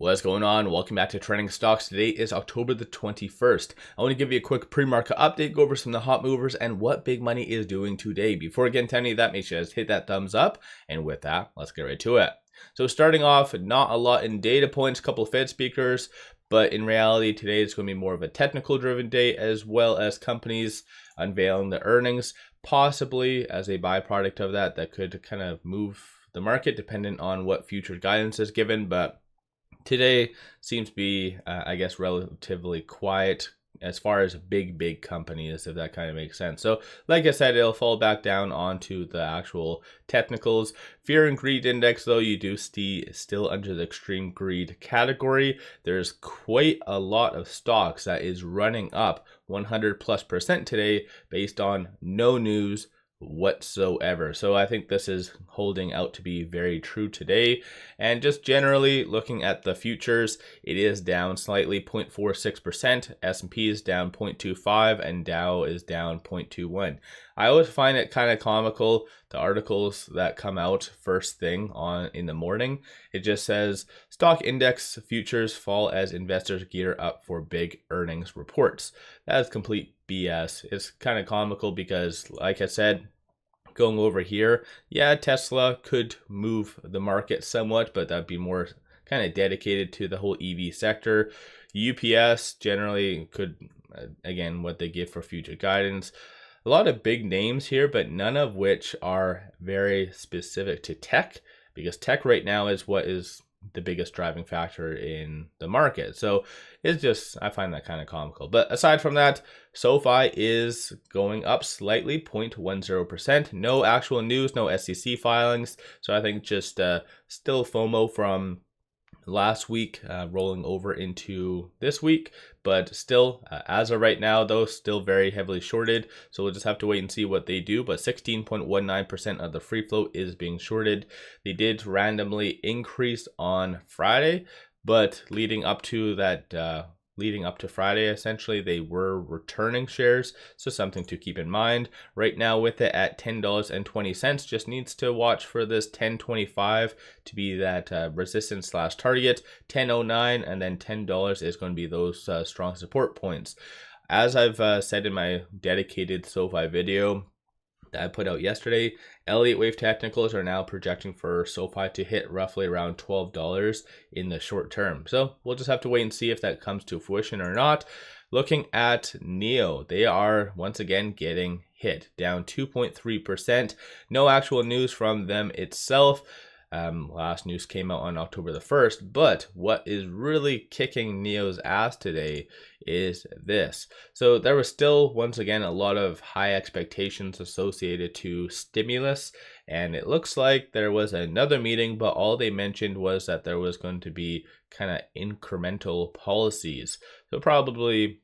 What's going on? Welcome back to Trending Stocks. Today is October the 21st. I want to give you a quick pre-market update, go over some of the hot movers and what big money is doing today. Before I get into any of that, make sure you guys hit that thumbs up. And with that, let's get right to it. So starting off, not a lot in data points, a couple of Fed speakers, but in reality, today is going to be more of a technical driven day, as well as companies unveiling the earnings, possibly as a byproduct of that could kind of move the market dependent on what future guidance is given. But today seems to be, I guess, relatively quiet as far as big companies, if that kind of makes sense. So like I said, it'll fall back down onto the actual technicals. Fear and greed index, though, you do see still under the extreme greed category. There's quite a lot of stocks that is running up 100+% today based on no news whatsoever. So I think this is holding out to be very true today. And just generally looking at the futures, it is down slightly, 0.46%. S&P is down 0.25 and Dow is down 0.21. I always find it kind of comical, the articles that come out first thing in the morning. It just says stock index futures fall as investors gear up for big earnings reports. That is complete BS. It's kind of comical because, like I said, going over here, yeah, Tesla could move the market somewhat, but that'd be more kind of dedicated to the whole EV sector. UPS generally could, again, what they give for future guidance. A lot of big names here, but none of which are very specific to tech, because tech right now is what is the biggest driving factor in the market. So it's just, I find that kind of comical. But aside from that, SOFI is going up slightly, 0.10%. No actual news, no SEC filings. So I think just still FOMO from last week rolling over into this week, but still as of right now, though, still very heavily shorted. So we'll just have to wait and see what they do. But 16.19% of the free float is being shorted. They did randomly increase on Friday, but leading up to Friday, essentially, they were returning shares. So something to keep in mind. Right now with it at $10.20, just needs to watch for this 10.25 to be that resistance / target. 10.09 and then $10 is going to be those strong support points. As I've said in my dedicated SOFI video that I put out yesterday, Elliott Wave Technicals are now projecting for SOFI to hit roughly around $12 in the short term. So we'll just have to wait and see if that comes to fruition or not. Looking at NIO, they are once again getting hit, down 2.3%. No actual news from them itself. Last news came out on October the 1st, but what is really kicking NIO's ass today is this. So there was still, once again, a lot of high expectations associated to stimulus, and it looks like there was another meeting, but all they mentioned was that there was going to be kind of incremental policies. So probably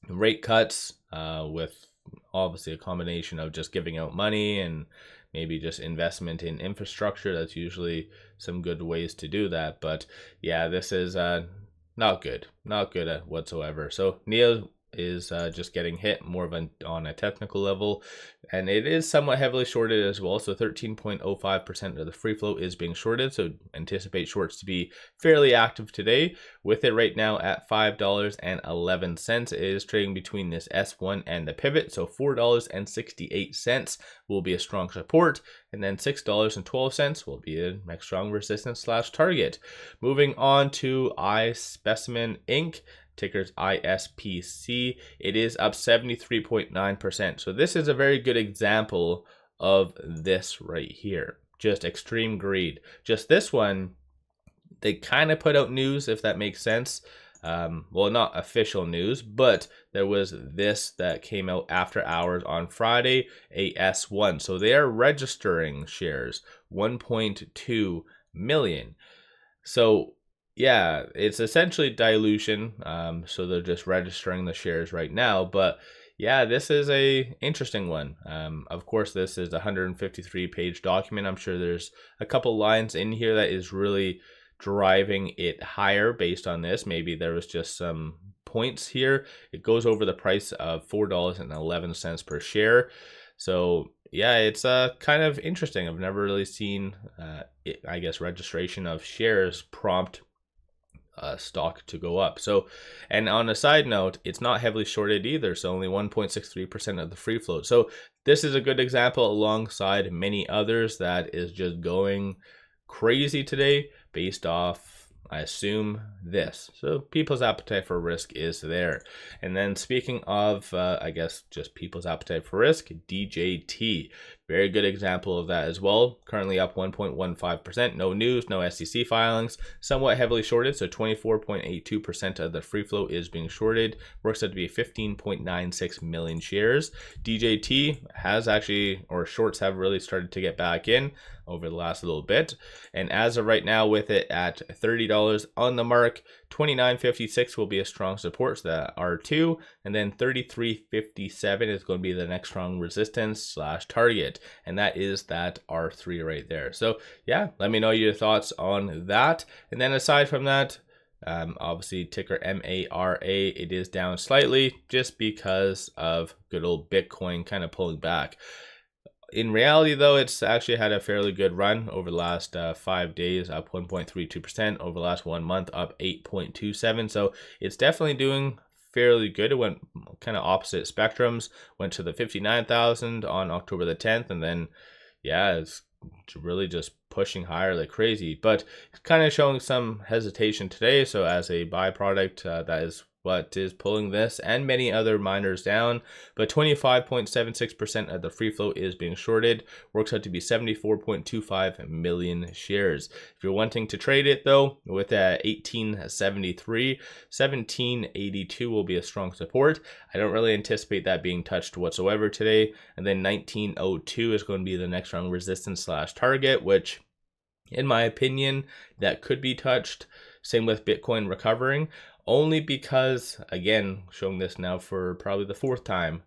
rate cuts with obviously a combination of just giving out money and maybe just investment in infrastructure. That's usually some good ways to do that. But yeah, this is not good whatsoever. So NIO is just getting hit more of on a technical level, and it is somewhat heavily shorted as well. So 13.05% of the free float is being shorted, so anticipate shorts to be fairly active today. With it right now at $5.11, it is trading between this S1 and the pivot, so $4.68 will be a strong support, and then $6.12 will be a next strong resistance / target. Moving on to iSpecimen Inc., ticker's ISPC, it is up 73.9%. So this is a very good example of this right here. Just extreme greed. Just this one, they kind of put out news, if that makes sense. Well, not official news, but there was this that came out after hours on Friday, a S1. So they are registering shares, 1.2 million. So yeah, it's essentially dilution. So they're just registering the shares right now. But yeah, this is a interesting one. Of course, this is a 153-page document. I'm sure there's a couple lines in here that is really driving it higher based on this. Maybe there was just some points here. It goes over the price of $4.11 per share. So yeah, it's kind of interesting. I've never really seen, I guess, registration of shares prompt stock to go up. So, and on a side note, it's not heavily shorted either, so only 1.63% of the free float. So this is a good example alongside many others that is just going crazy today based off, I assume, this. So people's appetite for risk is there. And then speaking of, I guess, just people's appetite for risk, DJT, very good example of that as well. Currently up 1.15%. No news, no SEC filings. Somewhat heavily shorted, so 24.82% of the free float is being shorted. Works out to be 15.96 million shares. DJT has actually, or shorts have really started to get back in over the last little bit. And as of right now, with it at $30 on the mark, 29.56 will be a strong support, so that R2, and then 33.57 is going to be the next strong resistance / target, and that is that R3 right there. So yeah, let me know your thoughts on that. And then aside from that, obviously ticker MARA, it is down slightly just because of good old Bitcoin kind of pulling back. In reality, though, it's actually had a fairly good run over the last 5 days, up 1.32%. Over the last 1 month, up 8.27%. So it's definitely doing fairly good. It went kind of opposite spectrums. Went to the 59,000 on October the 10th, and then yeah, it's really just pushing higher like crazy. But it's kind of showing some hesitation today. So as a byproduct, that is what is pulling this and many other miners down. But 25.76% of the free float is being shorted. Works out to be 74.25 million shares. If you're wanting to trade it though, with 1873, 1782 will be a strong support. I don't really anticipate that being touched whatsoever today. And then 1902 is going to be the next strong resistance / target, which in my opinion, that could be touched. Same with Bitcoin recovering. Only because, again, showing this now for probably the 4th time,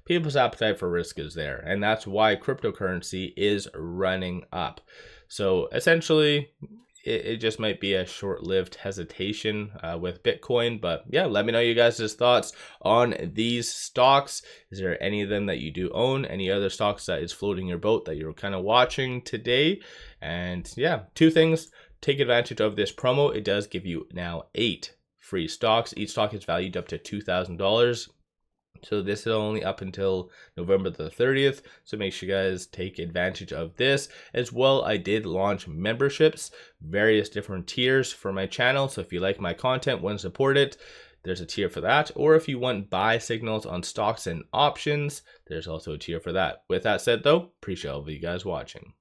people's appetite for risk is there. And that's why cryptocurrency is running up. So essentially, it just might be a short-lived hesitation with Bitcoin. But yeah, let me know you guys' thoughts on these stocks. Is there any of them that you do own? Any other stocks that is floating your boat that you're kind of watching today? And yeah, 2 things. Take advantage of this promo. It does give you now 8 free stocks. Each stock is valued up to $2,000. So this is only up until November the 30th. So make sure you guys take advantage of this. As well, I did launch memberships, various different tiers for my channel. So if you like my content, want to support it, there's a tier for that. Or if you want buy signals on stocks and options, there's also a tier for that. With that said though, appreciate all of you guys watching.